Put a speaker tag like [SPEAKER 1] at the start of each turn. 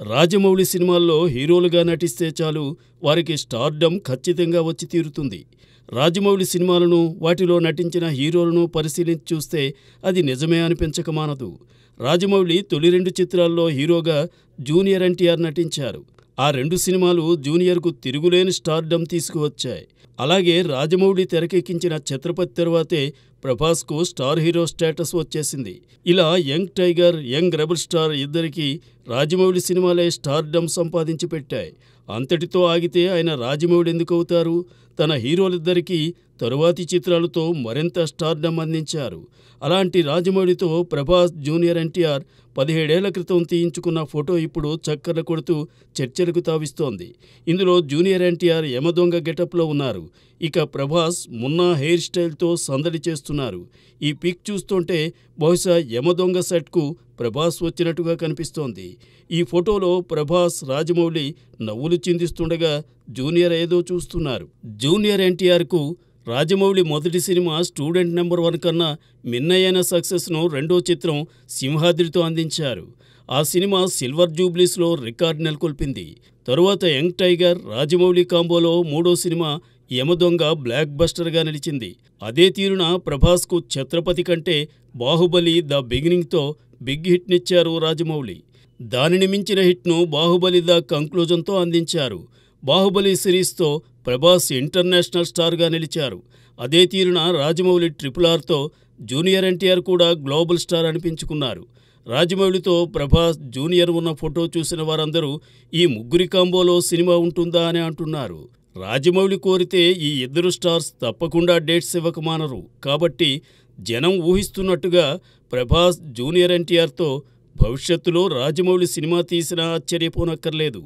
[SPEAKER 1] రాజమౌళి సినిమాల్లో హీరోలుగా నటిస్తే చాలు వారికి స్టార్డమ్ ఖచ్చితంగా వచ్చి తీరుతుంది. రాజమౌళి సినిమాలను, వాటిలో నటించిన హీరోలను పరిశీలించి చూస్తే అది నిజమే అనిపించక మానదు. రాజమౌళి తొలి 2 చిత్రాల్లో హీరోగా జూనియర్ ఎన్టీఆర్ నటించారు. ఆ 2 సినిమాలు జూనియర్కు తిరుగులేని స్టార్డమ్ తీసుకువచ్చాయి. అలాగే రాజమౌళి తెరకెక్కించిన ఛత్రపతి తరువాతే ప్రభాస్కు స్టార్ హీరో స్టేటస్ వచ్చేసింది. ఇలా young tiger, young rebel star ఇద్దరికీ రాజమౌళి సినిమాలే స్టార్డమ్ సంపాదించి పెట్టాయి. అంతటితో ఆగితే ఆయన రాజమౌళి ఎందుకవుతారు? తన హీరోలిద్దరికీ తరువాతి చిత్రాలతో మరింత స్టార్డమ్ అందించారు. అలాంటి రాజమౌళితో ప్రభాస్ జూనియర్ ఎన్టీఆర్ 17 ఏళ్ల క్రితం తీయించుకున్న ఫోటో ఇప్పుడు చక్కర్లు కొడుతూ చర్చలకు తావిస్తోంది. ఇందులో జూనియర్ ఎన్టీఆర్ యమదొంగ గెటప్లో ఉన్నారు. ఇక ప్రభాస్ మున్నా హెయిర్ స్టైల్తో సందడి చేస్తున్నారు. ఈ పిక్ చూస్తుంటే బహుశా యమదొంగ సెట్కు ప్రభాస్ వచ్చినట్టుగా కనిపిస్తోంది. ఈ ఫోటోలో ప్రభాస్, రాజమౌళి నవ్వులు చిందిస్తుండగా జూనియర్ ఏదో చూస్తున్నారు. జూనియర్ ఎన్టీఆర్కు రాజమౌళి మొదటి సినిమా స్టూడెంట్ నెంబర్ 1 కన్నా మిన్నయైన సక్సెస్ను రెండో చిత్రం సింహాద్రితో అందించారు. ఆ సినిమా సిల్వర్ జూబ్లీస్లో రికార్డు నెలకొల్పింది. తరువాత యంగ్ టైగర్, రాజమౌళి కాంబోలో మూడో సినిమా యమదొంగ బ్లాక్ బస్టర్గా నిలిచింది. అదే తీరున ప్రభాస్కు ఛత్రపతి కంటే బాహుబలి ద బిగినింగ్తో బిగ్ హిట్నిచ్చారు రాజమౌళి. దానిని మించిన హిట్ను బాహుబలి ద కంక్లూజన్తో అందించారు. బాహుబలి సిరీస్తో ప్రభాస్ ఇంటర్నేషనల్ స్టార్గా నిలిచారు. అదే తీరున రాజమౌళి RRRతో జూనియర్ ఎన్టీఆర్ కూడా గ్లోబల్ స్టార్ అనిపించుకున్నారు. రాజమౌళితో ప్రభాస్, జూనియర్ ఉన్న ఫోటో చూసిన వారందరూ ఈ ముగ్గురి కాంబోలో సినిమా ఉంటుందా అని అంటున్నారు. రాజమౌళి కోరితే ఈ ఇద్దరు స్టార్స్ తప్పకుండా డేట్స్ ఇవ్వక మానరు. కాబట్టి జనం ఊహిస్తున్నట్టుగా ప్రభాస్, జూనియర్ ఎన్టీఆర్తో భవిష్యత్తులో రాజమౌళి సినిమా తీసినా ఆశ్చర్యపోనక్కర్లేదు.